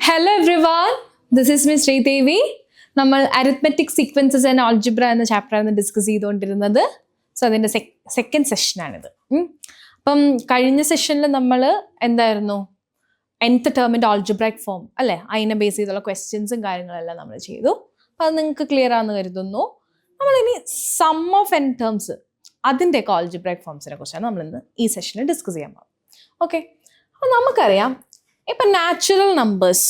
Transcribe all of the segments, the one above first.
Hello everyone, this is Miss Sridevi. നമ്മൾ arithmetic sequences and algebra എന്ന ചാപ്റ്ററാണ് discuss ചെയ്തുകൊണ്ടിരുന്നത്. സോ അതിൻ്റെ സെക്കൻഡ് സെഷനാണിത്. അപ്പം കഴിഞ്ഞ സെഷനിൽ നമ്മൾ എന്തായിരുന്നു, nth ടേമിൻ്റെ ആൾജിബ്രാക് ഫോം അല്ലേ, അതിനെ ബേസ് ചെയ്തുള്ള ക്വസ്റ്റ്യൻസും കാര്യങ്ങളെല്ലാം നമ്മൾ ചെയ്തു. അപ്പം അത് നിങ്ങൾക്ക് ക്ലിയർ ആണെന്ന് കരുതുന്നു. നമ്മളിനി സം ഓഫ് n ടേംസ് അതിൻ്റെയൊക്കെ ആൾജിബ്രാക് ഫോംസിനെ കുറിച്ചാണ് നമ്മളിന്ന് ഈ സെഷനിൽ ഡിസ്കസ് ചെയ്യാൻ പോകുന്നത്. ഓക്കെ, അപ്പം നമുക്കറിയാം ഇപ്പം നാച്ചുറൽ നമ്പേഴ്സ്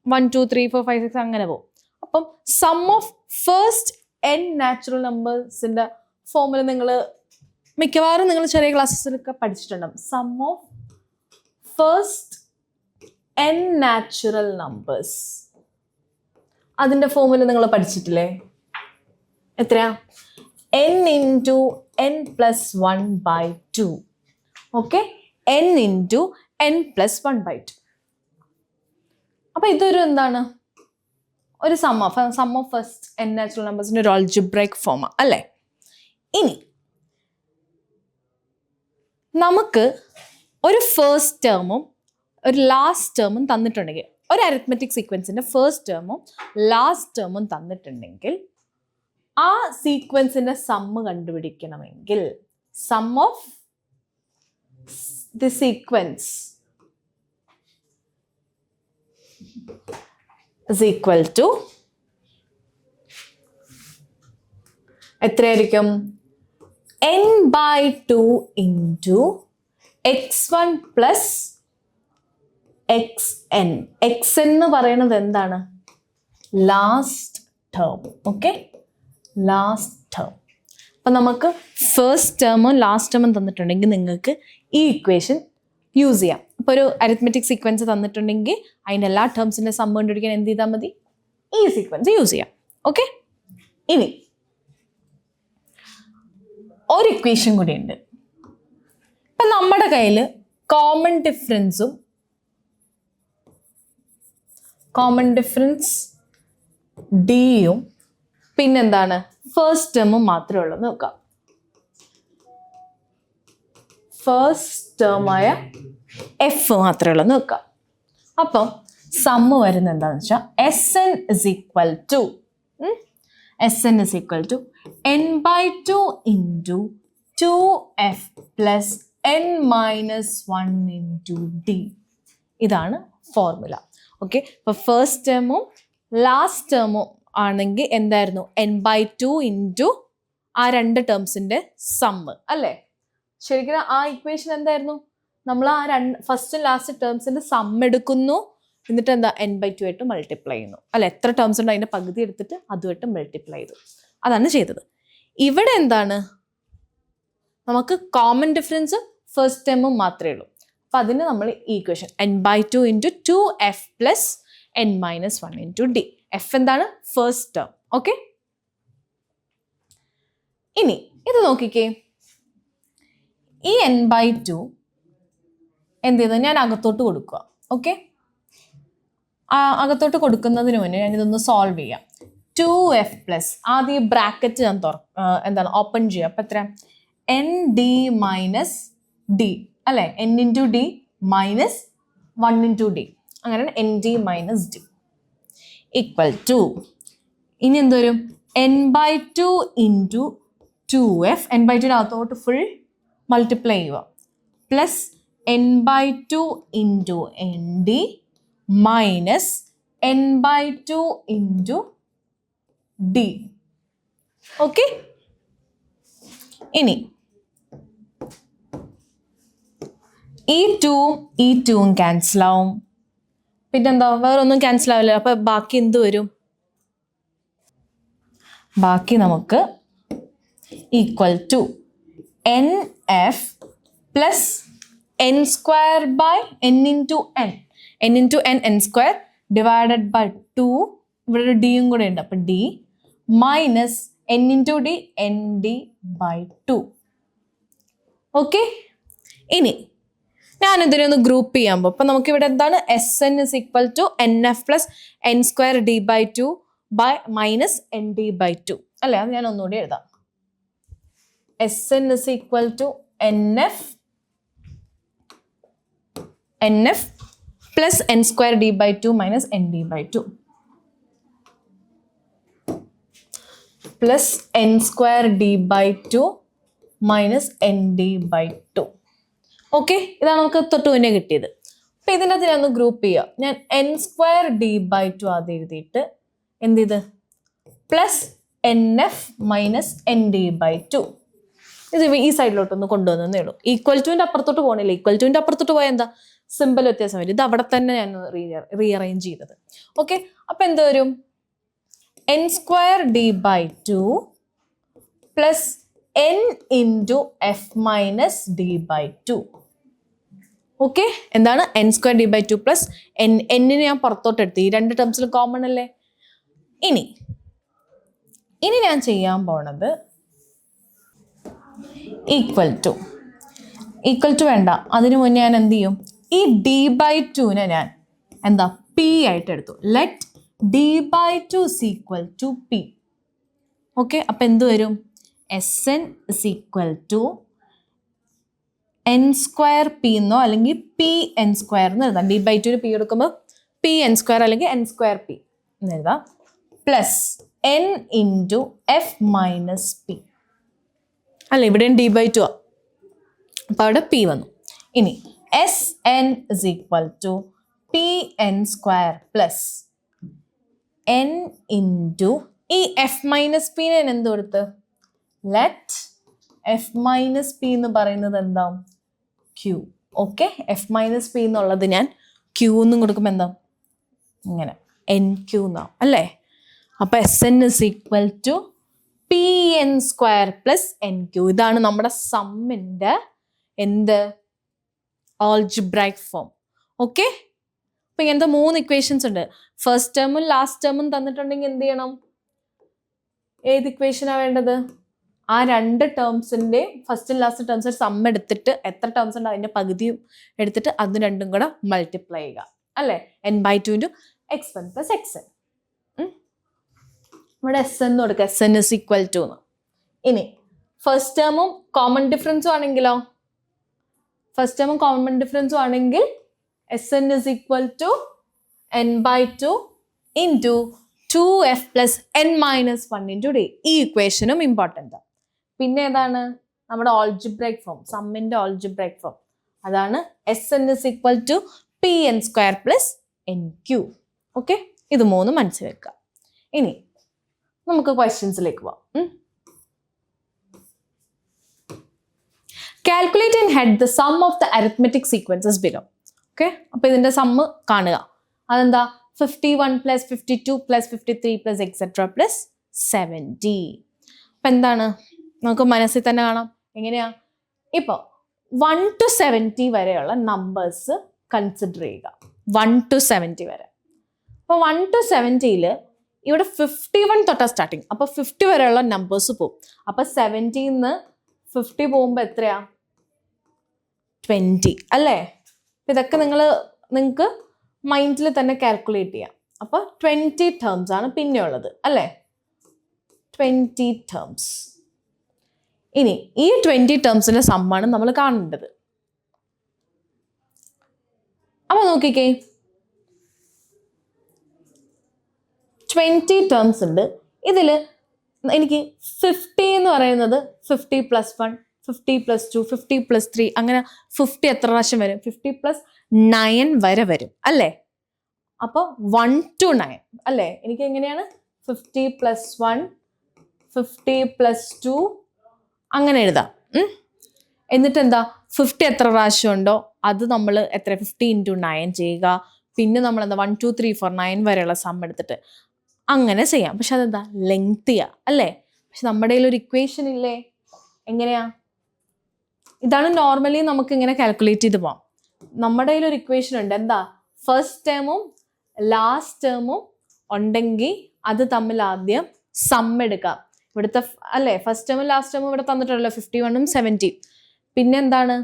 1 2 3 4 5 6 അങ്ങനെ പോകും. അപ്പം sum of first n natural നമ്പേഴ്സിൻ്റെ ഫോമിൽ നിങ്ങൾ മിക്കവാറും നിങ്ങൾ ചെറിയ ക്ലാസ്സസിലൊക്കെ പഠിച്ചിട്ടുണ്ടാവും. Sum of first n natural numbers അതിൻ്റെ ഫോമിൽ നിങ്ങൾ പഠിച്ചിട്ടില്ലേ? എത്രയാ? n into n plus 1/2. Okay, n into n plus 1/2. അപ്പം ഇതൊരു എന്താണ്, ഒരു sum of first n natural നമ്പേഴ്സിൻ്റെ ഒരു ആൾജിബ്രൈക് ഫോമാണ് അല്ലേ. ഇനി നമുക്ക് ഒരു ഫസ്റ്റ് ടേമും ഒരു ലാസ്റ്റ് ടേമും തന്നിട്ടുണ്ടെങ്കിൽ, ഒരു അരിത്മെറ്റിക് സീക്വൻസിൻ്റെ ഫസ്റ്റ് ടേമും ലാസ്റ്റ് ടേമും തന്നിട്ടുണ്ടെങ്കിൽ ആ സീക്വൻസിൻ്റെ സമ്മ് കണ്ടുപിടിക്കണമെങ്കിൽ sum of the sequence is equal to എത്രയായിരിക്കും? n/2 into x1 plus xn. xn എന്ന് പറയുന്നത് എന്താണ്? Last term. Okay, last term. അപ്പം നമുക്ക് ഫസ്റ്റ് ടേമും ലാസ്റ്റ് ടേമും തന്നിട്ടുണ്ടെങ്കിൽ നിങ്ങൾക്ക് ഈ ഇക്വേഷൻ യൂസ് ചെയ്യാം. ഇപ്പോൾ ഒരു അരിത്മെറ്റിക് സീക്വൻസ് തന്നിട്ടുണ്ടെങ്കിൽ അതിൻ്റെ എല്ലാ ടേംസിൻ്റെ സം കണ്ടുപിടിക്കാൻ എന്ത് ചെയ്താൽ മതി? ഈ സീക്വൻസ് യൂസ് ചെയ്യാം. ഓക്കെ, ഇനി ഒരു ഇക്വേഷൻ കൂടി ഉണ്ട്. ഇപ്പം നമ്മുടെ കയ്യിൽ കോമൺ ഡിഫറൻസ് ഡിയും പിന്നെന്താണ് ഫസ്റ്റ് ടേമും മാത്രമേ ഉള്ളൂ. നോക്കാം, ഫസ്റ്റ് ടേമായ എഫ് മാത്രമേ ഉള്ളൂ നോക്കാം. അപ്പം സമ്മ് വരുന്നത് എന്താണെന്ന് വെച്ചാൽ Sn is equal to n/2 into 2f plus n-1 into d. ഇതാണ് ഫോർമുല. ഓക്കെ, ഇപ്പോൾ ഫസ്റ്റ് ടേമും ലാസ്റ്റ് ടേമും ആണെങ്കിൽ എന്തായിരുന്നു? n/2 ഇൻറ്റു ആ രണ്ട് ടേംസിൻ്റെ സമ്മ് അല്ലേ. ശരിക്കും ആ ഇക്വേഷൻ എന്തായിരുന്നു? നമ്മൾ ആ ഫസ്റ്റ് ലാസ്റ്റ് ടേംസിൻ്റെ സം എടുക്കുന്നു, എന്നിട്ട് എന്താ n/2 ആയിട്ട് മൾട്ടിപ്ലൈ ചെയ്യുന്നു അല്ല. എത്ര ടേംസ് ഉണ്ട് അതിൻ്റെ പകുതി എടുത്തിട്ട് അതുമായിട്ട് മൾട്ടിപ്ലൈ ചെയ്തു. അതാണ് ചെയ്തത്. ഇവിടെ എന്താണ്, നമുക്ക് കോമൺ ഡിഫറൻസ് ഫസ്റ്റ് ടേമും മാത്രമേ ഉള്ളൂ. അപ്പം അതിന് നമ്മൾ ഈ equation n/2 into 2f plus n-1 into d. F എന്താണ്? First term. ഓക്കെ, ഇനി ഇത് നോക്കിക്കേ. ഈ n/2 എന്ത് ചെയ്തു? ഞാൻ അകത്തോട്ട് കൊടുക്കുക. ഓക്കെ, അകത്തോട്ട് കൊടുക്കുന്നതിന് മുന്നേ ഞാനിതൊന്ന് സോൾവ് ചെയ്യാം. 2f പ്ലസ് ആദ്യം ഈ ബ്രാക്കറ്റ് ഞാൻ എന്താണ് ഓപ്പൺ ചെയ്യുക. അപ്പം എത്ര? n/d മൈനസ് d അല്ലേ. n into d minus 1 into d, അങ്ങനെ n/d minus d equal to, ഇനി എന്ത് വരും? n/2 ഇൻറ്റു 2f, n/2 അകത്തോട്ട് ഫുൾ മൾട്ടിപ്ലൈ ചെയ്യുക, plus n/2 into n/d minus n/2 into d. Okay, ഇനി ഈ 2ഉം ക്യാൻസൽ ആവും. പിന്നെന്താ, വേറെ ഒന്നും ക്യാൻസൽ ആവില്ല. അപ്പം ബാക്കി എന്ത് വരും? ബാക്കി നമുക്ക് equal to nf plus n square by n into n square divided by 2. ഇവിടെ ഒരു ഡിയും കൂടെ ഉണ്ട്, അപ്പം d minus n into d nd/2. Okay, ഇനി ഞാനിതിനെ ഒന്ന് ഗ്രൂപ്പ് ചെയ്യാൻ പോകും. അപ്പം നമുക്കിവിടെ എന്താണ്? Sn is equal to nf plus n square d/2 by minus nd/2 അല്ലേ. അത് ഞാൻ ഒന്നുകൂടി എഴുതാം. Sn is equal to nf plus N square D by two minus N D by two plus N square D by two minus N D by two. Okay, ഇതാണ് നമുക്ക് തൊട്ട് മുന്നേ കിട്ടിയത്. അപ്പം ഇതിനകത്ത് ഞാൻ ഒന്ന് ഗ്രൂപ്പ് ചെയ്യാം. ഞാൻ N square D by two ആദ്യം എഴുതിയിട്ട് എന്ത് ചെയ്ത് plus N F minus N D by two. ഇത് ഈ സൈഡിലോട്ടൊന്ന് കൊണ്ടുവന്നേ ഉള്ളൂ. ഈക്വൽ ടുവിൻ്റെ അപ്പുറത്തോട്ട് പോകണില്ല. ഈക്വൽ ടുവിൻ്റെ അപ്പുറത്തോട്ട് പോയാൽ എന്താ സിമ്പിൾ വ്യത്യാസം വരും. ഇത് അവിടെ തന്നെ ഞാൻ റീഅറേഞ്ച് ചെയ്തത്. ഓക്കെ, അപ്പം എന്ത് വരും? N square D by two plus N into F minus D by two. Okay, എന്താണ് N square D by two plus എന്നിനെ ഞാൻ പുറത്തോട്ട് എടുത്ത്. ഈ രണ്ട് ടേംസിൽ കോമൺ അല്ലേ. ഇനി ഞാൻ ചെയ്യാൻ പോണത് ഈക്വൽ ടു വേണ്ട. അതിനു മുന്നേ ഞാൻ എന്ത് ചെയ്യും? ഈ ഡി ബൈ ടുവിനെ ഞാൻ എന്താ പി ആയിട്ട് എടുത്തു. Let D by two is equal to P. Okay, അപ്പം എന്ത് വരും? S N is equal to N square P എന്നോ അല്ലെങ്കിൽ പി എൻ സ്ക്വയർ എന്ന് എഴുതാം. ഡി ബൈ ടുവിന് പി എടുക്കുമ്പോൾ പി എൻ സ്ക്വയർ അല്ലെങ്കിൽ എൻ സ്ക്വയർ പി എന്ന് എഴുതാം. Plus N into F minus P. അല്ല, ഇവിടെയും ഡി ബൈ ടു ആ, അപ്പോൾ അവിടെ പി വന്നു. ഇനി S N is equal to P N square plus N into ഈ എഫ് മൈനസ് പിനെ ഞാൻ എന്ത് കൊടുത്ത്? ലെറ്റ് എഫ് മൈനസ് പി എന്ന് പറയുന്നത് എന്താ? Q. Okay, F minus P എന്നുള്ളത് ഞാൻ ക്യൂ എന്നും കൊടുക്കുമ്പോൾ എന്താ? ഇങ്ങനെ എൻ ക്യൂ എന്നാവും അല്ലേ. അപ്പോൾ S N is equal to P N square plus N Q. ഇതാണ് നമ്മുടെ സമ്മിൻ്റെ എന്ത് ആൾജിബ്രൈക് ഫോം. ഓക്കെ, അപ്പം ഇങ്ങനത്തെ 3 ഇക്വേഷൻസ് ഉണ്ട്. ഫസ്റ്റ് ടേമും ലാസ്റ്റ് ടേമും തന്നിട്ടുണ്ടെങ്കിൽ എന്ത് ചെയ്യണം? ഏത് ഇക്വേഷനാണ് വേണ്ടത്? ആ 2 ടേംസിൻ്റെ ഫസ്റ്റ് ലാസ്റ്റ് ടേംസ് സം എടുത്തിട്ട് എത്ര ടേംസ് ഉണ്ട് അതിൻ്റെ പകുതിയും എടുത്തിട്ട് അത് രണ്ടും കൂടെ മൾട്ടിപ്ലൈ ചെയ്യുക അല്ലേ. N by two into X one plus X N. ഇവിടെ എസ് എന്ന് കൊടുക്കുക. S N is equal to എന്ന്. ഇനി ഫസ്റ്റ് ടേമും കോമൺ ഡിഫറൻസും ആണെങ്കിലോ? ഫസ്റ്റ് ടേമും കോമൺ ഡിഫറൻസും ആണെങ്കിൽ S N is equal to N by two into 2f plus N minus 1 into D. ഈ ഇക്വേഷനും ഇമ്പോർട്ടൻ്റ്. പിന്നെ ഏതാണ് നമ്മുടെ ആൾജിബ്രൈക് ഫോം, സമ്മിൻ്റെ ആൾജിബ്രൈക് ഫോം? അതാണ് S N is equal to P N square plus N Q. Okay, ഇത് 3 മനസ്സിൽ വെക്കുക. ഇനി നമുക്ക് ക്വസ്റ്റ്യൻസിലേക്ക് പോവാം. Calculate and head the sum of the arithmetic sequences below. Okay, അപ്പോൾ ഇതിൻ്റെ സമ്മ് കാണുക. അതെന്താ? 51 plus 52 plus 53 plus etcetera plus 70. അപ്പം എന്താണ് നമുക്ക് മനസ്സിൽ തന്നെ കാണാം. എങ്ങനെയാ? ഇപ്പോൾ 1 to 70 വരെയുള്ള നമ്പേഴ്സ് കൺസിഡർ ചെയ്യുക. 1 to 70 വരെ. അപ്പോൾ 1 to 70ൽ ഇവിടെ 51 തൊട്ടാ സ്റ്റാർട്ടിങ്. അപ്പോൾ 50 വരെയുള്ള നമ്പേഴ്സ് പോകും. അപ്പോൾ 70ന്ന് 50 പോകുമ്പോൾ എത്രയാ? 20 അല്ലേ. ഇതൊക്കെ നിങ്ങൾക്ക് മൈൻഡിൽ തന്നെ കാൽക്കുലേറ്റ് ചെയ്യാം. അപ്പോൾ 20 ടേംസ് ആണ് പിന്നെ ഉള്ളത് അല്ലേ. 20 ടേംസ്. ഇനി ഈ 20 ടേംസിൻ്റെ സമ്മാണ് നമ്മൾ കാണേണ്ടത്. അപ്പോൾ നോക്കിക്കേ, 20 ടേംസ് ഉണ്ട്. ഇതിൽ എനിക്ക് 50 എന്ന് പറയുന്നത് 50 പ്ലസ് 1, 50 പ്ലസ് 2, 50 പ്ലസ് 3 അങ്ങനെ 50 എത്ര പ്രാവശ്യം വരും? 50 പ്ലസ് 9 വരെ വരും അല്ലേ. അപ്പോൾ 1 to 9 അല്ലേ. എനിക്ക് എങ്ങനെയാണ്? 50 പ്ലസ് 1, 50 പ്ലസ് 2 അങ്ങനെ എഴുതാം. എന്നിട്ട് എന്താ 50 എത്ര പ്രാവശ്യം ഉണ്ടോ അത് നമ്മൾ എത്ര 50 ഇൻറ്റു 9 ചെയ്യുക. പിന്നെ നമ്മൾ എന്താ 1 2 3 4 9 വരെയുള്ള സം എടുത്തിട്ട് അങ്ങനെ ചെയ്യാം. പക്ഷെ അതെന്താ ലെങ്തിയാ അല്ലേ. പക്ഷെ നമ്മുടെ കയ്യിൽ ഒരു ഇക്വേഷൻ ഇല്ലേ. എങ്ങനെയാ? ഇതാണ് നോർമലി നമുക്ക് ഇങ്ങനെ കാൽക്കുലേറ്റ് ചെയ്ത് പോവാം. നമ്മുടെ കയ്യിൽ ഒരു ഇക്വേഷൻ ഉണ്ട്. എന്താ? ഫസ്റ്റ് ടേമും ലാസ്റ്റ് ടേമും ഉണ്ടെങ്കിൽ അത് തമ്മിൽ ആദ്യം സം എടുക്കാം. ഇവിടുത്തെ അല്ലേ ഫസ്റ്റ് ടേമും ലാസ്റ്റ് ടേമും ഇവിടെ തന്നിട്ടുണ്ടല്ലോ 51ഉം 70. പിന്നെ എന്താണ്?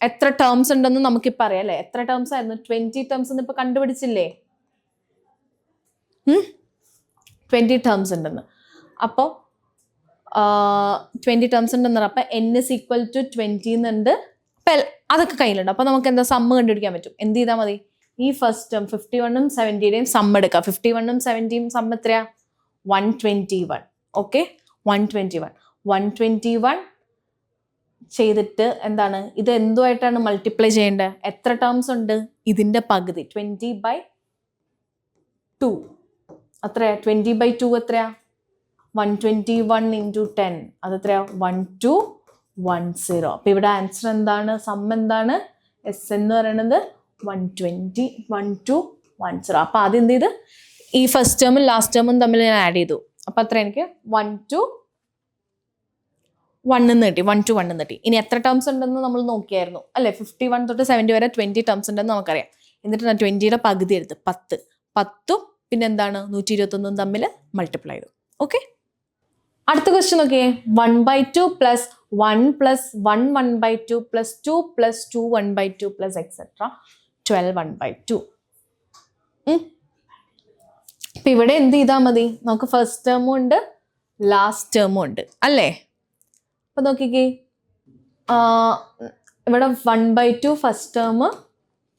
എത്ര ടേംസ് ഉണ്ടെന്ന് നമുക്കിപ്പോൾ അറിയാം അല്ലേ. എത്ര ടേംസ് ആയിരുന്നു? 20 ടേംസ് എന്ന് ഇപ്പോൾ കണ്ടുപിടിച്ചില്ലേ. 20 ടേംസ് ഉണ്ടെന്ന്. അപ്പോൾ 20 ടേംസ് ഉണ്ടെന്ന് പറഞ്ഞാൽ അപ്പോൾ n is equal to 20 എന്നുണ്ട്. അപ്പം അതൊക്കെ കയ്യിലുണ്ട്. അപ്പോൾ നമുക്ക് എന്താ സമ്മ് കണ്ടുപിടിക്കാൻ പറ്റും. എന്ത് ചെയ്താൽ മതി? ഈ ഫസ്റ്റ് ടേം 51ഉം 70യുടെയും സം എടുക്കുക. 51ഉം 70യും സം എത്രയാ? 121. ഓക്കെ, 121 ചെയ്തിട്ട് എന്താണ് ഇത് എന്തുമായിട്ടാണ് മൾട്ടിപ്ലൈ ചെയ്യേണ്ടത്? എത്ര ടേംസ് ഉണ്ട്? ഇതിന്റെ പകുതി 20/2. അത്രയാ 20/2 എത്രയാ? 121 × 10 അതെത്രയാ? 1210. അപ്പൊ ഇവിടെ ആൻസർ എന്താണ്? സം എന്താണ്? എസ് എന്ന് പറയുന്നത് 120. അപ്പൊ ആദ്യം എന്ത് ചെയ്ത് ഈ ഫസ്റ്റ് ടേമും ലാസ്റ്റ് ടേമും തമ്മിൽ ഞാൻ ആഡ് ചെയ്തു. അപ്പൊ അത്ര എനിക്ക് 1 to 1 എന്ന് കിട്ടി. 1 to 1 എന്ന് കിട്ടി. ഇനി എത്ര ടേംസ് ഉണ്ടെന്ന് നമ്മൾ നോക്കിയായിരുന്നു അല്ലെ? 51 തൊട്ട് 70 വരെ 20 ടേംസ് ഉണ്ടെന്ന് നമുക്കറിയാം. എന്നിട്ട് ഞാൻ 20യുടെ പകുതി എടുത്ത് 10 പിന്നെ എന്താണ് 121 തമ്മിൽ മൾട്ടിപ്ലൈ ചെയ്തു. ഓക്കെ, അടുത്ത ക്വസ്റ്റ്യൻ നോക്കിയേ. 1/2 plus 1 plus 1 1/2 plus 2 plus 2 1/2 plus etcetera 12 1/2. അപ്പൊ ഇവിടെ എന്ത് ചെയ്താൽ മതി? നമുക്ക് ഫസ്റ്റ് ടേമും ഉണ്ട് ലാസ്റ്റ് ടേമും ഉണ്ട് അല്ലേ? അപ്പൊ നോക്കിക്കേ, ഇവിടെ 1/2 ഫസ്റ്റ് ടേം,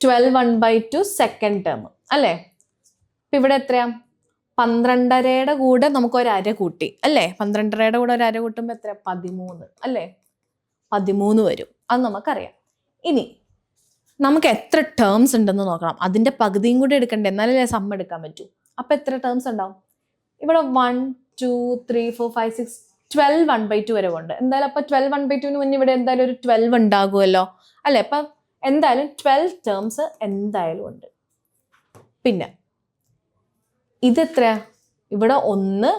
12 1/2 സെക്കൻഡ് ടേം അല്ലേ? അപ്പൊ ഇവിടെ എത്രയാ? 12.5യുടെ കൂടെ നമുക്ക് ഒരു അര കൂട്ടി അല്ലേ? 12.5യുടെ കൂടെ ഒരു അര കൂട്ടുമ്പോൾ എത്രയാ? 13 അല്ലേ? 13 വരും. അത് നമുക്കറിയാം. ഇനി നമുക്ക് എത്ര ടേംസ് ഉണ്ടെന്ന് നോക്കണം. അതിന്റെ പകുതിയും കൂടി എടുക്കണ്ടേ, എന്നാലല്ലേ സം എടുക്കാൻ പറ്റൂ. അപ്പൊ എത്ര ടേംസ് ഉണ്ടാവും? ഇവിടെ 1 2 3 4 5 6 12 1/2 വരെ ഉണ്ട്. എന്തായാലും അപ്പൊ 12 1/2 മുന്നേ ഇവിടെ എന്തായാലും ഒരു 12 ഉണ്ടാകുമല്ലോ അല്ലെ? അപ്പൊ എന്തായാലും 12 ടേംസ് എന്തായാലും ഉണ്ട്. പിന്നെ ഇതെത്രയാ? ഇവിടെ 1,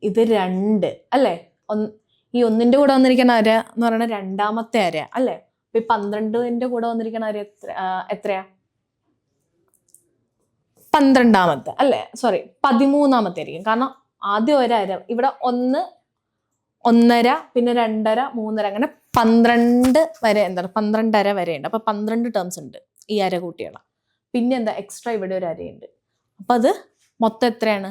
ഇത് 2 അല്ലേ? ഈ 1ന്റെ കൂടെ വന്നിരിക്കുന്ന അര എന്ന് പറയുന്നത് രണ്ടാമത്തെ അര അല്ലേ? അപ്പൊ ഈ 12ന്റെ കൂടെ വന്നിരിക്കുന്ന അര എത്രയാ? 12ാമത്തെ അല്ലേ? സോറി, 13ാമത്തെ ആയിരിക്കും. കാരണം ആദ്യം ഒരര, ഇവിടെ 1 1.5 പിന്നെ 2.5 3.5 അങ്ങനെ 12 വരെ എന്താണ് 12.5 വരെ ഉണ്ട്. അപ്പൊ 12 ടേംസ് ഉണ്ട് ഈ അര കൂട്ടിയുള്ള. പിന്നെ എന്താ എക്സ്ട്രാ ഇവിടെ ഒരു അരയുണ്ട്. അപ്പൊ അത് മൊത്തം എത്രയാണ്?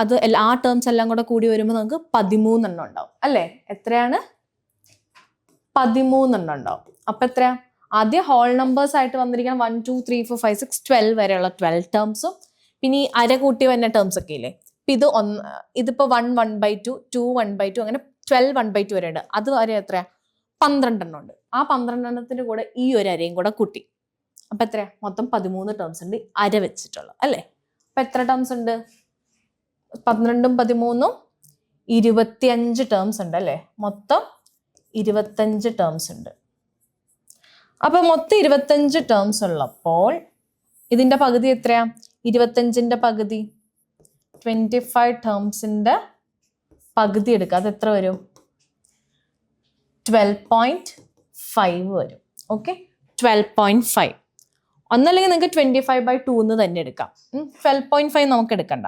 അത് ആ ടേംസ് എല്ലാം കൂടെ കൂടി വരുമ്പോൾ നമുക്ക് 13 എണ്ണം ഉണ്ടാവും അല്ലേ? എത്രയാണ്? 13 എണ്ണം ഉണ്ടാവും. അപ്പൊ എത്രയാ? ആദ്യം ഹോൾ നമ്പേഴ്സ് ആയിട്ട് വന്നിരിക്കുന്ന 1 2 3 4 5 6 12 വരെയുള്ള 12 ടേംസും പിന്നെ ഈ അര കൂട്ടി വരുന്ന ടേംസ് ഒക്കെ ഇല്ലേ? ഇതിപ്പോ 1 1/2 2 1/2 അങ്ങനെ 12 1/2 വരെ ഉണ്ട്. അത് വരെ എത്രയാ? 12 എണ്ണം ഉണ്ട്. ആ 12 എണ്ണത്തിന്റെ കൂടെ ഈ ഒരു അരയും കൂടെ കൂട്ടി. അപ്പൊ എത്രയാ? മൊത്തം 13 ടേംസ് ഉണ്ട് അര വെച്ചിട്ടുള്ളത് അല്ലേ? അപ്പൊ എത്ര ടേംസ് ഉണ്ട്? 12ഉം 13ഉം 25 ടേംസ് ഉണ്ട് അല്ലേ? മൊത്തം 25 ടേംസ് ഉണ്ട്. അപ്പൊ മൊത്തം 25 ടേംസ് ഉള്ളപ്പോൾ ഇതിന്റെ പകുതി എത്രയാ? 25ന്റെ പകുതി 25 ടേംസിന്റെ പകുതി എടുക്കുക. അത് എത്ര വരും? 12.5 വരും. ഓക്കെ, 12.5. ഒന്നല്ലെങ്കിൽ നിങ്ങൾക്ക് 25/2 എന്ന് തന്നെ എടുക്കാം. 12.5 നമുക്ക് എടുക്കണ്ട.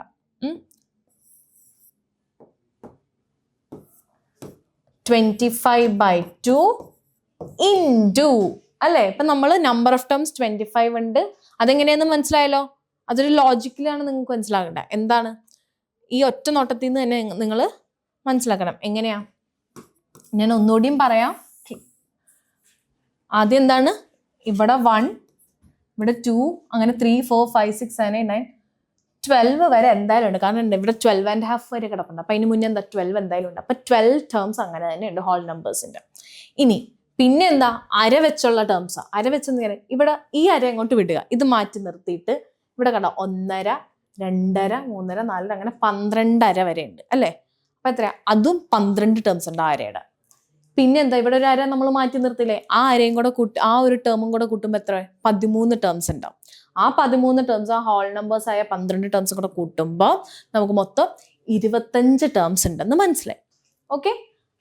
25/2 ഇൻറ്റു അല്ലേ? ഇപ്പൊ നമ്മൾ നമ്പർ ഓഫ് ടേംസ് 25 ഉണ്ട്. അതെങ്ങനെയാന്ന് മനസ്സിലായല്ലോ? അതൊരു ലോജിക്കലാണ് നിങ്ങൾക്ക് മനസ്സിലാകേണ്ടത്. എന്താണ്? ഈ ഒറ്റ നോട്ടത്തിൽ നിന്ന് തന്നെ നിങ്ങൾ മനസ്സിലാക്കണം. എങ്ങനെയാ? ഞാൻ ഒന്നുകൂടിയും പറയാം. ആദ്യം എന്താണ്? ഇവിടെ 1, ഇവിടെ 2, അങ്ങനെ 3 4 5 6 7 8 9 12 വരെ എന്തായാലും ഉണ്ട്. കാരണം ഇവിടെ 12.5 വരെ കിടപ്പുണ്ട്. അപ്പൊ അതിന് മുന്നേ എന്താ 12 എന്തായാലും ഉണ്ട്. അപ്പൊ 12 ടേംസ് അങ്ങനെ തന്നെ ഉണ്ട് ഹോൾ നമ്പേഴ്സിന്റെ. ഇനി പിന്നെ എന്താ? അര വെച്ചുള്ള ടേംസാ. അര വെച്ചെന്ന് പറയാം, ഇവിടെ ഈ അര അങ്ങോട്ട് വിടുക, ഇത് മാറ്റി നിർത്തിയിട്ട് ഇവിടെ കണ്ടോ 1.5 2.5 3.5 4 അങ്ങനെ 12 അര വരെ ഉണ്ട് അല്ലേ? അപ്പൊ എത്രയാ? അതും 12 ടേംസ് ഉണ്ട് ആ അരയുടെ. പിന്നെ എന്താ? ഇവിടെ ഒരു അര നമ്മൾ മാറ്റി നിർത്തില്ലേ? ആ അരയും കൂടെ ആ ഒരു ടേമും കൂടെ കൂട്ടുമ്പോൾ എത്ര? 13 ടേംസ് ഉണ്ടാവും. ആ 13 ടേംസ് ആ ഹോൾ നമ്പേഴ്സ് ആയ 12 ടേംസ് കൂടെ കൂട്ടുമ്പോൾ നമുക്ക് മൊത്തം 25 ടേംസ് ഉണ്ടെന്ന് മനസ്സിലായി. ഓക്കെ,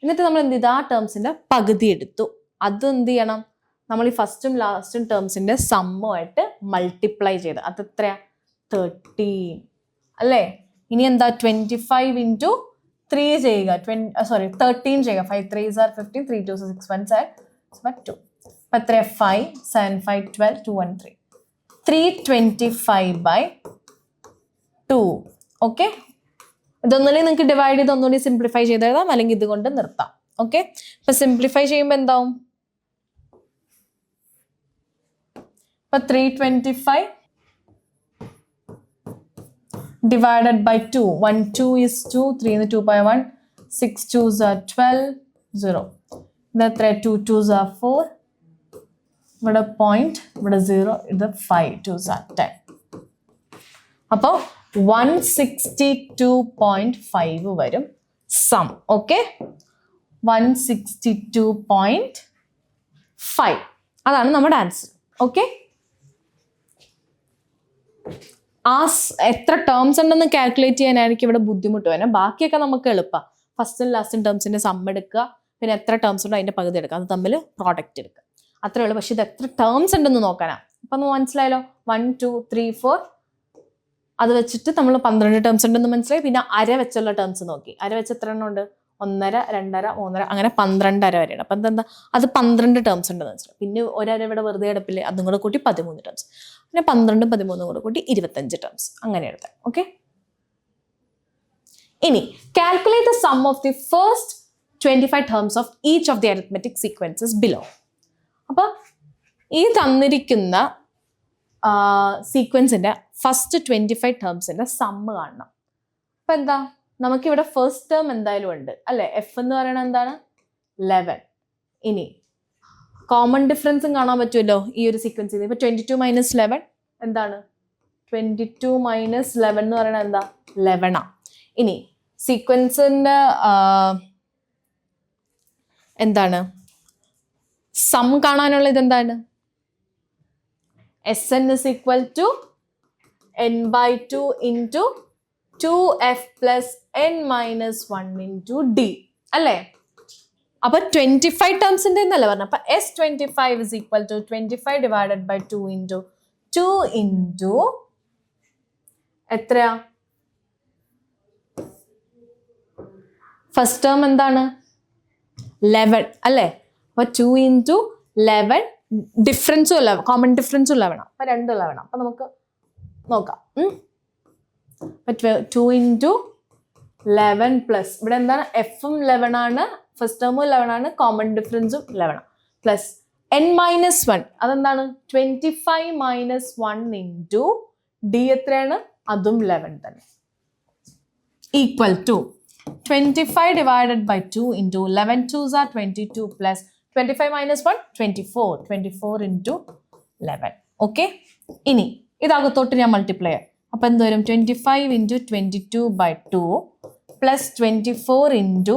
എന്നിട്ട് നമ്മൾ എന്ത് ചെയ്തു? ആ ടേംസിന്റെ പകുതി എടുത്തു. അത് എന്ത് ചെയ്യണം? നമ്മൾ ഈ ഫസ്റ്റും ലാസ്റ്റും ടേംസിന്റെ സമ്മുമായിട്ട് മൾട്ടിപ്ലൈ ചെയ്ത്. അത് എത്രയാ? 13 അല്ലേ? ഇനി എന്താ? 25 × 3 ചെയ്യുക. 13 ചെയ്യുക. 5 3s are 15, 3 2s 6 1 7 2. അപ്പൊ എത്രയാ? 5 7 5 12 2 1 3 325/2. ഓക്കെ, ഇതൊന്നുമില്ലെങ്കിൽ നിങ്ങൾക്ക് ഡിവൈഡ് ചെയ്ത് ഒന്നുകൂടി സിംപ്ലിഫൈ ചെയ്ത് എഴുതാം, അല്ലെങ്കിൽ ഇതുകൊണ്ട് നിർത്താം. ഓക്കെ, ഇപ്പൊ സിംപ്ലിഫൈ ചെയ്യുമ്പോൾ എന്താവും? അപ്പൊ 325 divided by 2. 1 2 is 2, 3 2 by 1, 6 2s are 12, 0. The 2 2s are 4. What a point, what a 0, the 5 2s are 10. അപ്പോൾ 162.5 വരും സം. ഓക്കെ, 162.5 അതാണ് നമ്മുടെ ആൻസർ. ഓക്കെ, എത്ര ടേംസ് ഉണ്ടെന്ന് കാൽക്കുലേറ്റ് ചെയ്യാനായിരിക്കും ഇവിടെ ബുദ്ധിമുട്ട് വേണം. ബാക്കിയൊക്കെ നമുക്ക് എളുപ്പമാണ്. ഫസ്റ്റും ലാസ്റ്റും ടേംസിന്റെ സം എടുക്കുക, പിന്നെ എത്ര ടേംസ് ഉണ്ടോ അതിന്റെ പകുതി എടുക്കുക, അത് തമ്മിൽ പ്രോഡക്റ്റ് എടുക്കുക, അത്രേ ഉള്ളൂ. പക്ഷെ ഇത് എത്ര ടേംസ് ഉണ്ടെന്ന് നോക്കാനാ. അപ്പൊ ഒന്ന് മനസ്സിലായല്ലോ, 1 2 3 4 അത് വെച്ചിട്ട് നമ്മൾ 12 ടേംസ് ഉണ്ടെന്ന് മനസ്സിലായി. പിന്നെ അര വെച്ചുള്ള ടേംസ് നോക്കി. അര വെച്ച് എത്ര എണ്ണം ഉണ്ട്? 1.5 2.5 3.5 അങ്ങനെ 12 അര വരെയാണ്. അപ്പം എന്താ, അത് 12 ടേംസ് ഉണ്ടെന്ന് മനസ്സിലായി. പിന്നെ ഒരര ഇവിടെ വെറുതെ എടുപ്പില്ലേ, അതും കൂടെ കൂട്ടി 13 ടേംസ്. പിന്നെ 12 13 കൂടെ കൂട്ടി 25 ടേംസ് അങ്ങനെ എടുത്താൽ. ഓക്കെ, ഇനി calculate the sum of the first 25 terms of each of the arithmetic sequences below. അപ്പൊ ഈ തന്നിരിക്കുന്ന സീക്വൻസിന്റെ ഫസ്റ്റ് 25 ടേംസിന്റെ സമ്മ് കാണണം. അപ്പൊ എന്താ, നമുക്കിവിടെ ഫസ്റ്റ് ടേം എന്തായാലും ഉണ്ട് അല്ലെ, എഫ് എന്ന് പറയുന്നത് എന്താണ്, 11. ഇനി കോമൺ ഡിഫറൻസും കാണാൻ പറ്റുമല്ലോ ഈ ഒരു സീക്വൻസിൽ. ഇപ്പൊ 22 - 11 എന്താണ്, 22 - 11 എന്ന് പറയുന്നത് എന്താ, 11 ആ. ഇനി സീക്വൻസിന്റെ എന്താണ് സം കാണാനുള്ള ഇതെന്താണ്, Sn is equal to n/2 into 2f plus n minus 1 into d അല്ലേ. അപ്പൊ 25 ടേംസിന്റെ എന്നല്ലേ പറഞ്ഞത്. അപ്പൊ S25 is equal to 25 divided by 2 into 2 into എത്രയാ, ഫസ്റ്റ് ടേം എന്താണ്, 11 അല്ലേ. അപ്പൊ 2 into 11, ഡിഫറൻസും 11, കോമൺ ഡിഫറൻസും 11. അപ്പൊ 2 11. അപ്പൊ നമുക്ക് നോക്കാം. 2 into 11 പ്ലസ് ഇവിടെ എന്താണ്, എഫും 11 ആണ്, ഫസ്റ്റ് ടേമും 11 ആണ്, കോമൺ ഡിഫറൻസും 11 പ്ലസ് n-1 അതെന്താണ്, 25 - 1 into d എത്രയാണ്, അതും 11 തന്നെ, equal to 25 divided by 2 into 11 2s are 22 plus 25 - 1 24, 24 into 11. Okay, ഇനി ഇതകത്തോട്ട് ഞാൻ മൾട്ടിപ്ലൈ ചെയ്യാം. അപ്പൊ എന്ത് വരും, 25 into 22/2 പ്ലസ് 24 into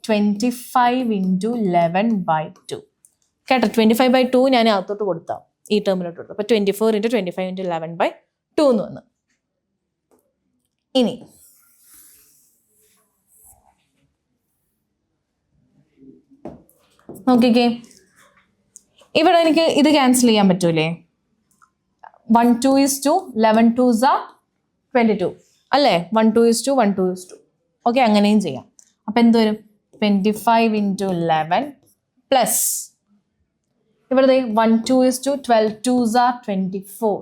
25 into 11/2. കേട്ടോ, 25/2 ഞാൻ അകത്തോട്ട് കൊടുത്താം, ഈ ടേമിലോട്ട് കൊടുത്തു. അപ്പൊ 24 into 25 into 11/2 എന്ന് വന്നു. ഇനി നോക്കിക്കേ, ഇവിടെ എനിക്ക് ഇത് ക്യാൻസൽ ചെയ്യാൻ പറ്റൂലേ. 1 2 is 2, 11 2s are 22 അല്ലേ. 1 2 is 2, 1 2 is 2. ഓക്കെ, അങ്ങനെയും ചെയ്യാം. അപ്പൊ എന്ത് വരും, 25 into 11 പ്ലസ് ഇവിടെ 1 2 is 2, 12 2s are 24.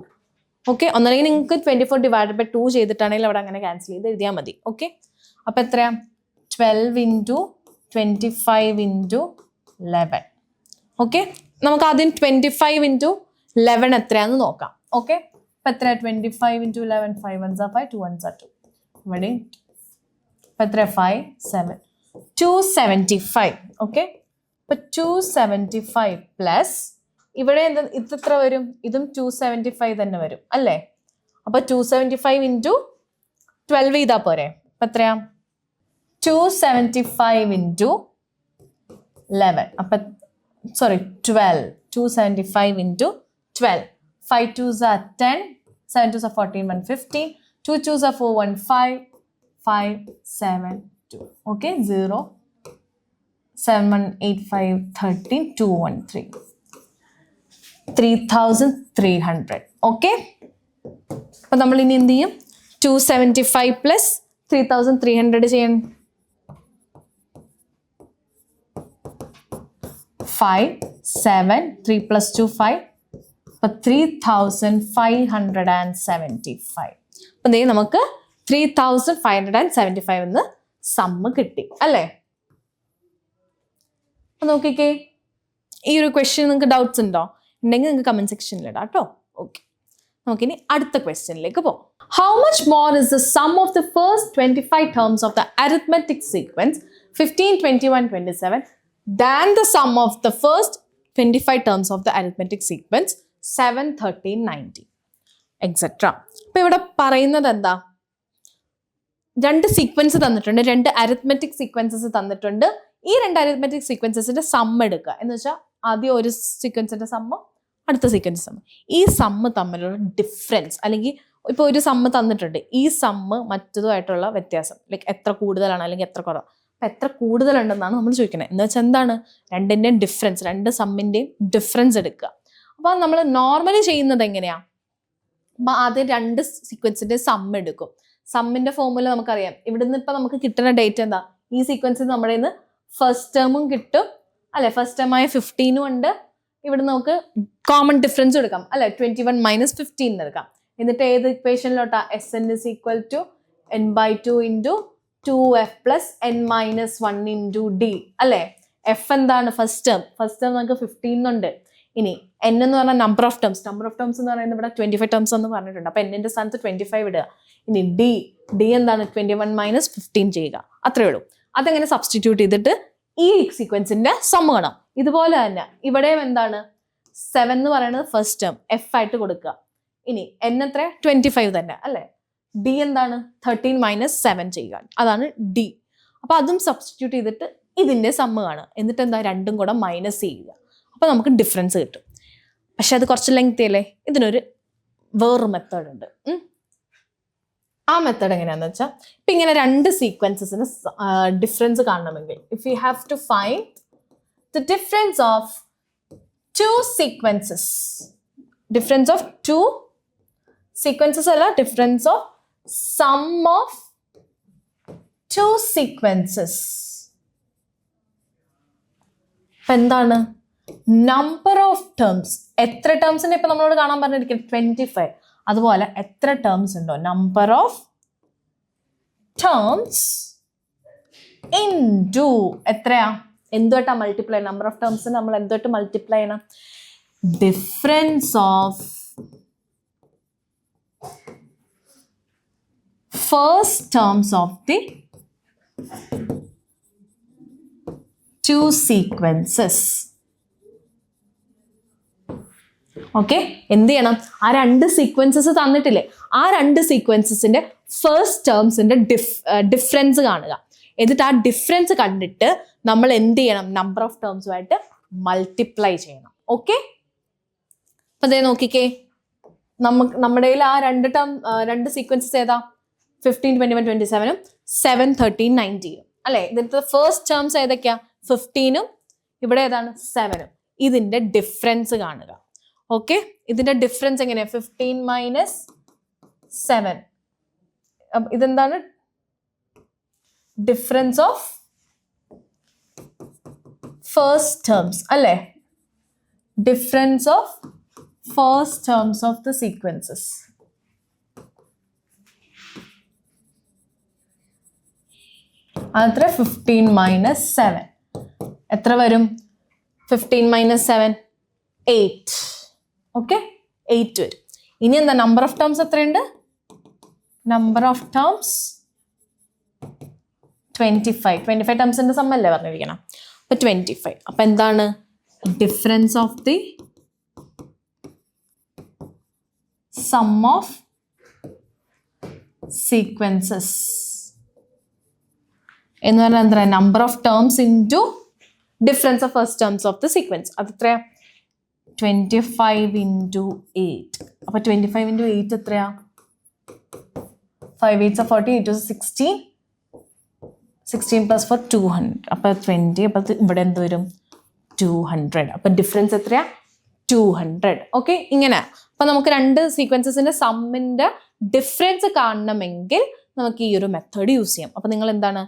ഓക്കെ, ഒന്നല്ലെങ്കിൽ നിങ്ങൾക്ക് 24 divided by 2 ചെയ്തിട്ടാണെങ്കിൽ അവിടെ അങ്ങനെ ക്യാൻസൽ ചെയ്ത് എഴുതിയാൽ മതി. ഓക്കെ, അപ്പൊ എത്രയാ, 12 into 25 into 11. ഓക്കെ, നമുക്ക് ആദ്യം 25 into 11 എത്രയാന്ന് നോക്കാം. ഓക്കെ, അപ്പൊ എത്ര, 25 into 11, 5 1s are 5, 2 1s are 2. ഇവിടെ അപ്പൊ എത്ര, 5 7 275. ഓക്കെ, അപ്പൊ 275 പ്ലസ് ഇവിടെ എന്താ, ഇത് എത്ര വരും, ഇതും 275 തന്നെ വരും അല്ലേ. അപ്പൊ 275 into 12 ചെയ്താ പോരെ. അപ്പൊ എത്രയാ, 275 into 11. അപ്പൊ sorry 12, 275 into 12. 5 2s are 10, 7 2s are 14, 1 15, 2 2s are 4, 1 5, 5 7 2. Okay, 0 7 1 8 5 13, 2 1 3, 3300. Okay, അപ്പൊ നമ്മൾ ഇനി എന്ത് ചെയ്യും, 275 പ്ലസ് 3300 ചെയ്യണം. 5 7 3 plus 2 5, അപ്പൊ 3575. അപ്പൊ നമുക്ക് 3575 എന്ന് സമ്മ് കിട്ടി അല്ലേ. നോക്കിക്കേ, ഈ ഒരു ക്വസ്റ്റ്യൻ നിങ്ങൾക്ക് ഡൗട്ട്സ് ഉണ്ടോ, ഉണ്ടെങ്കിൽ നിങ്ങൾക്ക് കമന്റ് സെക്ഷനിൽ ഇടാം കേട്ടോ. ഓക്കെ, നമുക്കിനി അടുത്ത ക്വസ്റ്റ്യനിലേക്ക് പോകാം. How much more is the sum of the first 25 terms of the arithmetic sequence 15, 21, 27 than the sum of the first 25 terms of the arithmetic sequence 7, 13, 19, etc. അപ്പോൾ ഇവിടെ പറയുന്നത് എന്താ? രണ്ട് സീക്വൻസ് തന്നിട്ടുണ്ട്, രണ്ട് അരിത്മെറ്റിക് സീക്വൻസസ് തന്നിട്ടുണ്ട്. ഈ രണ്ട് അരിത്മെറ്റിക് സീക്വൻസസിന്റെ സം എടുക്കുക എന്ന് വെച്ചാൽ ആദ്യം ഒരു സീക്വൻസിന്റെ സമ്മ്, അടുത്ത സീക്വൻസ് സമ്മ്. ഈ സമ്മ് തമ്മിലുള്ള ഡിഫറൻസ്, അല്ലെങ്കിൽ ഇപ്പോൾ ഒരു സമ്മ് തന്നിട്ടുണ്ട്, ഈ സമ്മ് മറ്റതുമായിട്ടുള്ള വ്യത്യാസം, ലൈക്ക് എത്ര കൂടുതലാണ് അല്ലെങ്കിൽ എത്ര കുറവ്. അപ്പം എത്ര കൂടുതലുണ്ടെന്നാണ് നമ്മൾ ചോദിക്കുന്നത്. എന്ന് വെച്ചാൽ എന്താണ്? രണ്ടിൻ്റെയും ഡിഫറൻസ്, രണ്ട് സമ്മിൻ്റെയും ഡിഫറൻസ് എടുക്കുക. അപ്പോൾ നമ്മൾ നോർമലി ചെയ്യുന്നത് എങ്ങനെയാണ്? അപ്പം ആദ്യം രണ്ട് സീക്വൻസിൻ്റെ സമ്മ് എടുക്കും. സമ്മിൻ്റെ ഫോർമുല നമുക്കറിയാം. ഇവിടുന്ന് ഇപ്പം നമുക്ക് കിട്ടുന്ന ഡേറ്റ് എന്താ? ഈ സീക്വൻസിൽ നമ്മുടെ നിന്ന് ഫസ്റ്റ് ടേമും കിട്ടും അല്ലെ, ഫസ്റ്റ് ടേമായ 15 ഉണ്ട്. ഇവിടെ നമുക്ക് കോമൺ ഡിഫറൻസ് എടുക്കാം അല്ലെ, 21 - 15 എടുക്കാം. എന്നിട്ട് ഏത് ഇക്വേഷനിലോട്ടാ? Sn is equal to n/2 into 2f plus n-1 into d അല്ലെ. എഫ് എന്താണ്? ഫസ്റ്റ് ടേം നമുക്ക് 15 ഉണ്ട്. ഇനി n എന്ന് പറഞ്ഞാൽ നമ്പർ ഓഫ് ടേംസ് എന്ന് പറയുന്നത് ഇവിടെ 25 ടേംസ് എന്ന് പറഞ്ഞിട്ടുണ്ട്. അപ്പൊ n-ന്റെ സ്ഥാനത്ത് 25 ഇടുക. ഇനി ഡി എന്താണ്? 21 - 15 ചെയ്യുക. അത്രേ ഉള്ളൂ. അതെങ്ങനെ സബ്സ്റ്റിറ്റ്യൂട്ട് ചെയ്തിട്ട് ഈ സീക്വൻസിന്റെ സം കാണാം. ഇതുപോലെ തന്നെ ഇവിടെയും എന്താണ്? 7 എന്ന് പറയുന്നത് ഫസ്റ്റ് ടേം, എഫ് ആയിട്ട് കൊടുക്കുക. ഇനി n എത്ര? 25 തന്നെ അല്ലെ. ഡി എന്താണ്? 13 - 7 ചെയ്യുക. അതാണ് ഡി. അപ്പൊ അതും സബ്സ്റ്റിറ്റ്യൂട്ട് ചെയ്തിട്ട് ഇതിന്റെ സമ്മ് കാണുക. എന്നിട്ട് എന്താ? രണ്ടും കൂടെ മൈനസ് ചെയ്യുക. അപ്പൊ നമുക്ക് ഡിഫറൻസ് കിട്ടും. പക്ഷെ അത് കുറച്ച് ലെങ്തി അല്ലേ. ഇതിനൊരു വേറൊരു മെത്തേഡ് ഉണ്ട്. ആ മെത്തേഡ് എങ്ങനെയാണെന്ന് വെച്ചാൽ, ഇപ്പം ഇങ്ങനെ രണ്ട് സീക്വൻസസിന് ഡിഫറൻസ് കാണണമെങ്കിൽ, if you have to find the difference of two sequences, difference of two sequences അല്ല, difference of sum of two sequences. ഇപ്പം എന്താണ്? Number of terms. എത്ര ടേംസിനെ ഇപ്പം നമ്മളോട് കാണാൻ പറഞ്ഞിരിക്കുന്നത്? 25. അതുപോലെ എത്ര ടേംസ് ഉണ്ടോ? നമ്പർ ഓഫ് ടേംസ് ഇൻടു എത്രയാ? എന്തുമായിട്ടാ മൾട്ടിപ്ലൈ? നമ്പർ ഓഫ് ടേംസ് നമ്മൾ എന്തുമായിട്ട് മൾട്ടിപ്ലൈ ചെയ്യണം? Difference of first terms of the two sequences. Okay, എന്ത് ചെയ്യണം? ആ രണ്ട് സീക്വൻസസ് തന്നിട്ടില്ലേ, ആ രണ്ട് സീക്വൻസസിന്റെ ഫസ്റ്റ് ടേംസിന്റെ ഡിഫറൻസ് കാണുക. എന്നിട്ട് ആ ഡിഫറൻസ് കണ്ടിട്ട് നമ്മൾ എന്ത് ചെയ്യണം? നമ്പർ ഓഫ് ടേംസുമായിട്ട് മൾട്ടിപ്ലൈ ചെയ്യണം. ഓക്കെ, അപ്പൊ അതേ നോക്കിക്കേ, നമ്മുടെ ആ രണ്ട് സീക്വൻസസ് ഏതാ? 15, 21, 27 7, 13, 19 അല്ലെ. ഇതിന്റെ ഫസ്റ്റ് ടേംസ് ഏതൊക്കെയാ? 15 ഇവിടെ ഏതാണ്? 7. ഇതിന്റെ ഡിഫറൻസ് കാണുക. ഓക്കെ, ഇതിന്റെ ഡിഫറൻസ് എങ്ങനെയാ? 15 - 7. ഇതെന്താണ്? ഡിഫറൻസ് ഓഫ് ഫസ്റ്റ് ടേംസ് അല്ലേ, difference of first terms of the sequences. അതെത്ര? 15 - 7. എത്ര വരും? 15 - 7 8. ഓക്കെ, 8 വരും. ഇനി എന്താ? നമ്പർ ഓഫ് ടേംസ് എത്രയുണ്ട്? Number of terms 25 ടേംസിന്റെ സമ്മല്ലേ പറഞ്ഞിരിക്കണം. അപ്പൊ 25. അപ്പൊ എന്താണ്? Difference of the sum of sequences എന്ന് പറഞ്ഞാൽ എന്താ? Number of terms into difference of first terms of the sequence. അത് എത്രയാ? 25 × 8. അപ്പൊ 25 × 8 എത്രയാ? 5 8 40, 8 16, 16 + 4 200. അപ്പൊ 20. അപ്പൊ ഇവിടെ എന്ത് വരും? 200. അപ്പൊ ഡിഫറൻസ് എത്രയാ? 200. ഓക്കെ, ഇങ്ങനെ. അപ്പൊ നമുക്ക് രണ്ട് സീക്വൻസസിന്റെ സമ്മിന്റെ ഡിഫറൻസ് കാണണമെങ്കിൽ നമുക്ക് ഈ ഒരു മെത്തേഡ് യൂസ് ചെയ്യാം. അപ്പൊ നിങ്ങൾ എന്താണ്?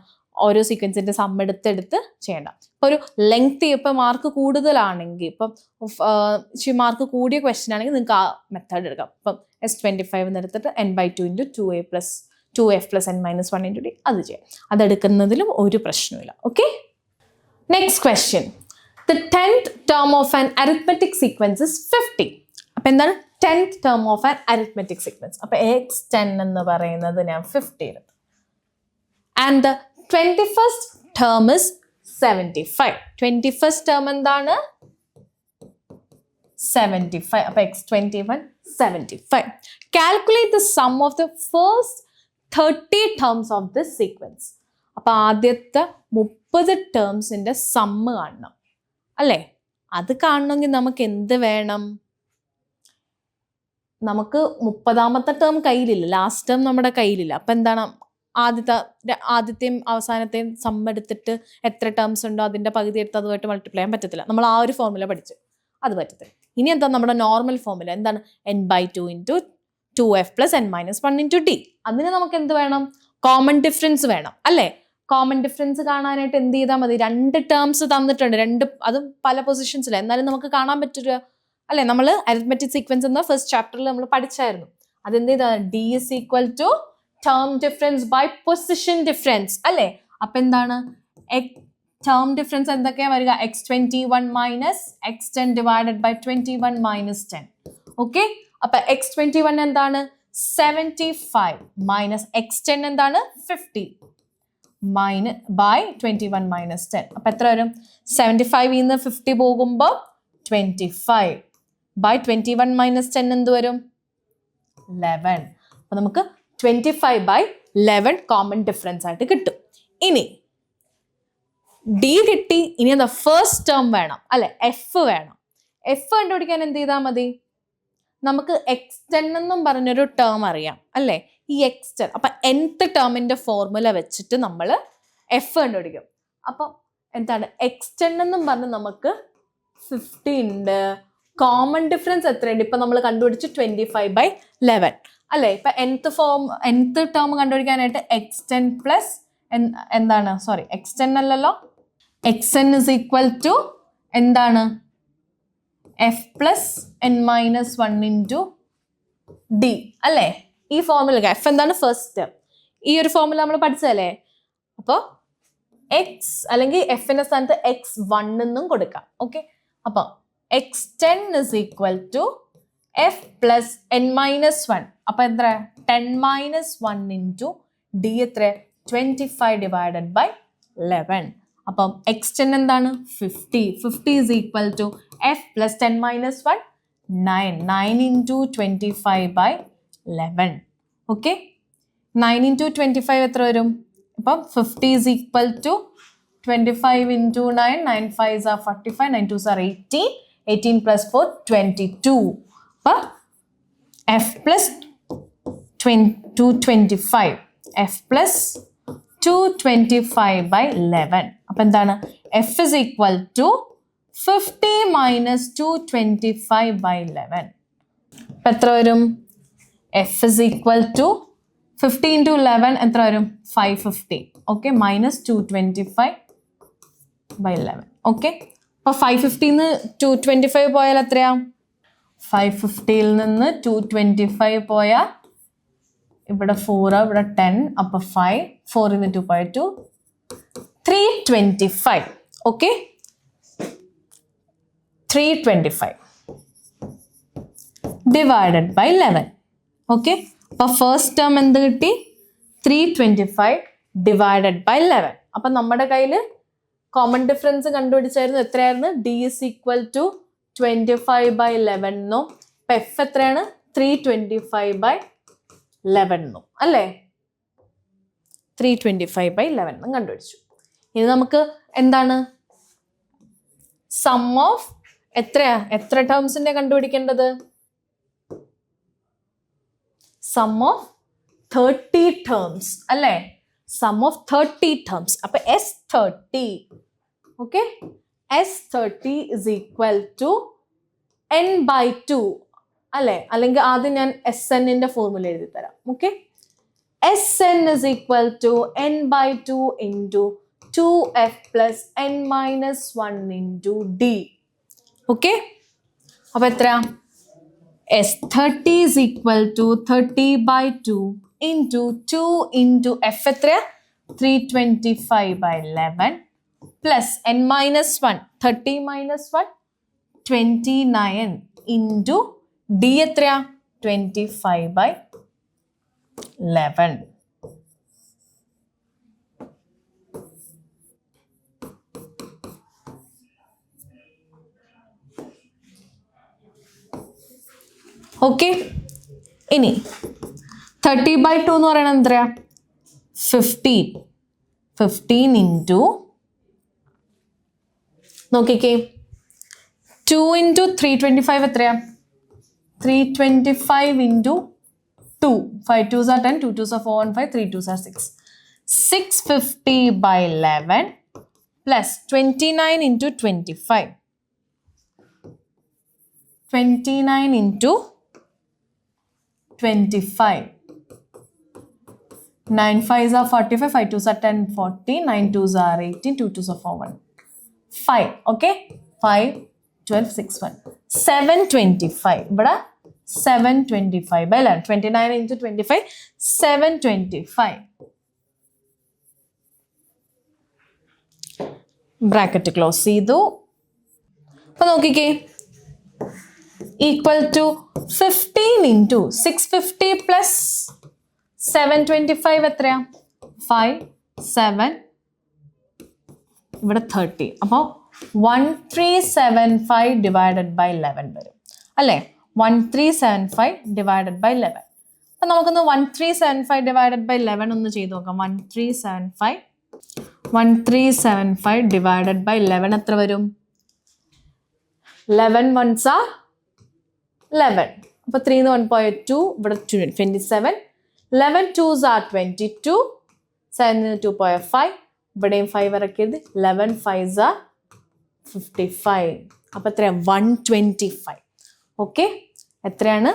ഓരോ സീക്വൻസിന്റെ സം എടുത്തെടുത്ത് ചെയ്യേണ്ട. ഇപ്പൊ ഒരു ലെങ്ത്, ഇപ്പൊ മാർക്ക് കൂടുതലാണെങ്കിൽ, ഇപ്പം മാർക്ക് കൂടിയ ക്വസ്റ്റ്യൻ ആണെങ്കിൽ നിങ്ങൾക്ക് ആ മെത്തേഡ് എടുക്കാം. ഇപ്പം S25 എടുത്തിട്ട് n/2 × 2f plus n-1 × d അത് ചെയ്യാം. അതെടുക്കുന്നതിലും ഒരു പ്രശ്നമില്ല. Okay, next question. The 10th term of an arithmetic sequence is 50. അപ്പം എന്താണ്? 10th term of an arithmetic sequence. അപ്പോൾ x10 എന്ന് പറയുന്നത് ഞാൻ 50 എടുത്തു. And the 21st term is 75. 21st term എന്താണ്? 75. അപ്പോൾ x21 75. Calculate the sum of the first 30 terms of this sequence. അപ്പോൾ ആദ്യത്തെ 30 ടേംസിന്റെ സമ്മ് കാണണം അല്ലേ? അത് കാണണമെങ്കിൽ നമുക്ക് എന്ത് വേണം? നമുക്ക് 30ാമത്തെ ടേം കയ്യിലില്ല, ലാസ്റ്റ് ടേം നമ്മുടെ കയ്യിലില്ല. അപ്പം എന്താണ്, ആദ്യത്തെയും അവസാനത്തെയും സമ്മ് എടുത്തിട്ട് എത്ര ടേംസ് ഉണ്ടോ അതിൻ്റെ പകുതി എടുത്ത് അതുമായിട്ട് മൾട്ടിപ്ലൈ ചെയ്യാൻ പറ്റത്തില്ല. നമ്മൾ ആ ഒരു ഫോർമുല പഠിച്ചു, അത് പറ്റത്തില്ല. ഇനി എന്താ നമ്മുടെ നോർമൽ ഫോർമുല? എന്താണ്? n/2 into 2f plus n-1 into d. അതിന് നമുക്ക് എന്ത് വേണം? കോമൺ ഡിഫറൻസ് വേണം അല്ലേ? കോമൺ ഡിഫറൻസ് കാണാനായിട്ട് എന്ത് ചെയ്താൽ മതി? 2 ടേംസ് തന്നിട്ടുണ്ട്, അതും പല പൊസിഷൻസിൽ. എന്നാലും നമുക്ക് കാണാൻ പറ്റുക അല്ലേ? നമ്മൾ അരിത്മെറ്റിക് സീക്വൻസ് എന്ന ഫസ്റ്റ് ചാപ്റ്ററിൽ നമ്മൾ പഠിച്ചായിരുന്നു. അതെന്ത് ചെയ്താൽ d is equal to term difference by position difference അല്ലേ? അപ്പൊ എന്താണ് ടേം ഡിഫറൻസ് എന്തൊക്കെയാ വരിക? x21 minus x10 divided by 21 minus 10. Okay, അപ്പൊ x21 എന്താണ്? 75 മൈനസ് x10 എന്താണ്? 50 ബൈ 21 മൈനസ് 10. അപ്പൊ എത്ര വരും? 75 നിന്ന് 50 പോകുമ്പോൾ 25 ബൈ 21 മൈനസ് 10 എന്ത് വരും? 11. അപ്പൊ നമുക്ക് 25 ബൈ 11 കോമൺ ഡിഫറൻസ് ആയിട്ട് കിട്ടും. ഇനി d കിട്ടി, ഇനി എന്താ? ഫസ്റ്റ് ടേം വേണം അല്ലെ? എഫ് വേണം. എഫ് കണ്ടുപിടിക്കാൻ എന്ത് ചെയ്താൽ മതി? നമുക്ക് x10 എന്നും പറഞ്ഞൊരു ടേം അറിയാം അല്ലേ? ഈ x10, അപ്പൊ nth ടേമിന്റെ ഫോർമുല വെച്ചിട്ട് നമ്മൾ എഫ് കണ്ടുപിടിക്കും. അപ്പം എന്താണ്? x10 എന്നും പറഞ്ഞ് നമുക്ക് 50 ഉണ്ട്. കോമൺ ഡിഫറൻസ് എത്രയുണ്ട്? ഇപ്പൊ നമ്മൾ കണ്ടുപിടിച്ച് 25 ബൈ 11 അല്ലേ? ഇപ്പൊ nth ടേം കണ്ടുപിടിക്കാനായിട്ട് x10 പ്ലസ് എന്താണ്? സോറി, x10 അല്ലല്ലോ, xn is equal to എന്താണ്? f plus n-1 into d അല്ലേ? ഈ ഫോർമുല എഫ് എന്താണ്? First term. ഈ ഒരു ഫോർമുല നമ്മൾ പഠിച്ചതല്ലേ? അപ്പോൾ x അല്ലെങ്കിൽ എഫിന്റെ സ്ഥാനത്ത് x1 എന്നും കൊടുക്കാം. ഓക്കെ, അപ്പൊ x10 is equal to f plus n-1. അപ്പൊ എത്ര? 10-1 ഇൻറ്റു d എത്ര? 25 ഡിവൈഡഡ് ബൈ 11. അപ്പം x10 എന്താണ്? 50. 50 is equal to f plus 10-1 9 into 25 by 11. Okay, 9 into 25 എത്ര വരും? അപ്പം 50 is equal to 25 into 9, 9 5s are 45, 9 2s are 18, 18 plus 4, 22. അപ്പോൾ f plus 225, f plus 225 by 11. അപ്പോൾ എന്താണ്? f is equal to 50 minus 225 by 11. അപ്പോൾ എത്ര വരും? f is equal to 50 into 11 എത്ര വരും? 550. Okay, minus 225 by 11. ഓക്കെ, അപ്പോൾ 550 225 പോയാൽ എത്രയാ? 550 നിന്ന് 225 പോയാൽ ഇവിടെ 4, ഇവിടെ 10, അപ്പോൾ 5, 4 2 പോയ 2, 325. Okay, 325 divided by 11. ഓക്കെ, അപ്പോൾ ഫസ്റ്റ് ടേം എന്ത് കിട്ടി? 325 ഡിവൈഡഡ് ബൈ 11. അപ്പം നമ്മുടെ കയ്യിൽ കോമൺ ഡിഫറൻസ് കണ്ടുപിടിച്ചായിരുന്നു. എത്രയായിരുന്നു? d is equal to 25 by 11 എന്നും ഇപ്പം എഫ് എത്രയാണ്? 325 by 11 എന്നും അല്ലേ? 325 by 11 എന്നും കണ്ടുപിടിച്ചു. ഇനി നമുക്ക് എന്താണ്? സം ഓഫ് എത്ര ടേംസിന്റെ കണ്ടുപിടിക്കേണ്ടത്? സം ഓഫ് 30 ടേംസ് അല്ലേ? Sum of 30 terms. അപ്പൊ S30. Okay, S30 is equal to n/2 അല്ലേ? അല്ലെങ്കിൽ ആദ്യം ഞാൻ SN ഫോർമുല എഴുതി തരാം. Okay, SN is equal to n/2 into 2f plus n-1 into d. Okay, അപ്പൊ എത്ര? S30 is equal to 30 by 2 into 2 into f എത്ര? 325 by 11 plus n-1, 30 minus 1, 29 into D എത്രയാ 25/11. ഓക്കെ, ഇനി 30/2 എന്ന് പറയുന്നത് എത്രയാ 15 ഇൻറ്റു നോക്കിക്കേ 2 ഇൻറ്റു 325 എത്രയാ 325 into 2, 5 2s are 10, 2 2s are 4 and 5, 3 2s are 6. 650/11 plus 29 into 25. 29 into 25. 9 5s are 45, 5 2s are 10, 40, 9 2s are 18, 2 2s are 4, 1. 5, okay? 5, 12, 6, 1. 725. But 725/11. 29 into 25, 725. Bracket close ചെയ്തു. അപ്പോൾ നോക്കിക്കേ ഈക്വൽ ടു 15 ഇൻറ്റു 650 പ്ലസ് 725 എത്രയാ 5 7 ഇവിടെ 30. അപ്പോൾ 1375 ഡിവൈഡഡ് ബൈ 11 വരും അല്ലേ 1375 divided by 11. അപ്പം നമുക്കൊന്ന് 1375 ഡിവൈഡഡ് ബൈ 11 ഒന്ന് ചെയ്ത് നോക്കാം. 1375 ഡിവൈഡഡ് ബൈ 11 എത്ര വരും 11 ones are 11. അപ്പോൾ 3 ന്ന് 1 പോയ 2 ഇവിടെ 27. 11 2s are 22. 7 ന്ന് 2 പോയ 5 ഇവിടെയും 5 ഇറക്കിയത് 11 5s are 55. അപ്പോൾ എത്രയാണ് 125. ഓക്കെ എത്രയാണ്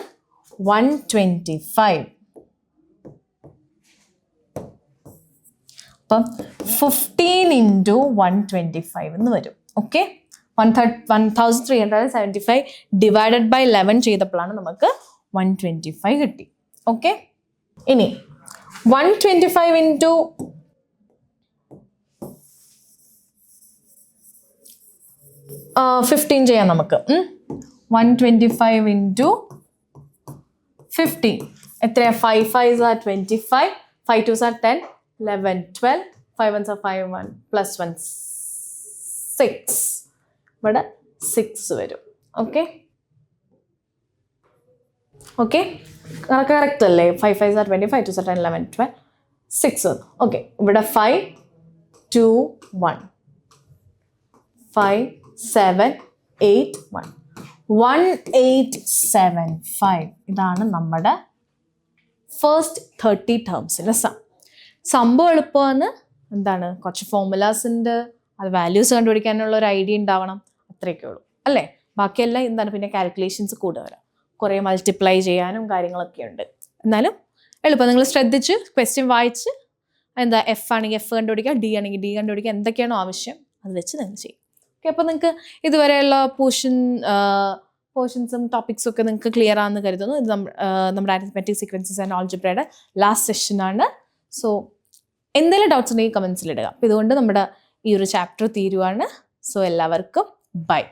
125. അപ്പം 15 ഇൻറ്റു 125 എന്ന് വരും. ഓക്കെ 1375 ഡിവൈഡഡ് ബൈ 11 ചെയ്തപ്പോഴാണ് നമുക്ക് 125 കിട്ടി. ഓക്കെ ഇനി 125 ഇൻറ്റു 15 ചെയ്യാം നമുക്ക്. 125 ഇൻറ്റു 15 എത്രയാ 5 5s are 25, 5 2s are 10, 11 12, 5 1s are 5 1 plus 1 6 ഇവിടെ 6 വരും. ഓക്കെ ഓക്കെ കറക്റ്റ് അല്ലേ 5 5s are 20, 5 2s are 10, 11 12 6 വന്നു. ഓക്കെ ഇവിടെ 5 2 1 5 7 8 1 1875. ഇതാണ് നമ്മുടെ ഫസ്റ്റ് 30 ടേംസിൻ്റെ സംഭവം എളുപ്പമാണ്. എന്താണ് കുറച്ച് ഫോർമുലാസ് ഉണ്ട്, അത് വാല്യൂസ് കണ്ടുപിടിക്കാനുള്ള ഒരു ഐഡിയ ഉണ്ടാവണം, അത്രയൊക്കെ ഉള്ളൂ അല്ലേ. ബാക്കിയെല്ലാം എന്താണ് പിന്നെ കാൽക്കുലേഷൻസ് കൂടെ വരാം, കുറേ മൾട്ടിപ്ലൈ ചെയ്യാനും കാര്യങ്ങളൊക്കെ ഉണ്ട്. എന്നാലും എളുപ്പം നിങ്ങൾ ശ്രദ്ധിച്ച് ക്വസ്റ്റ്യൻ വായിച്ച് എന്താ എഫ് ആണെങ്കിൽ എഫ് കണ്ടുപിടിക്കുക, ഡി ആണെങ്കിൽ ഡി കണ്ടുപിടിക്കുക, എന്തൊക്കെയാണോ ആവശ്യം അത് വെച്ച് നിങ്ങൾ ചെയ്യും. ഓക്കെ അപ്പോൾ നിങ്ങൾക്ക് ഇതുവരെയുള്ള പോർഷൻസും ടോപ്പിക്സും ഒക്കെ നിങ്ങൾക്ക് ക്ലിയർ ആണെന്ന് കരുതുന്നു. ഇത് നമ്മുടെ അരിത്മെറ്റിക് സീക്വൻസസ് ആൻഡ് ആൾജിബ്രയുടെ ലാസ്റ്റ് സെഷനാണ്. സോ എന്തെങ്കിലും ഡൗട്ട്സ് ഉണ്ടെങ്കിൽ കമൻസിലിടുക. അപ്പോൾ ഇതുകൊണ്ട് നമ്മുടെ ഈ ഒരു ചാപ്റ്റർ തീരുവാണ്. സോ എല്ലാവർക്കും ബൈ.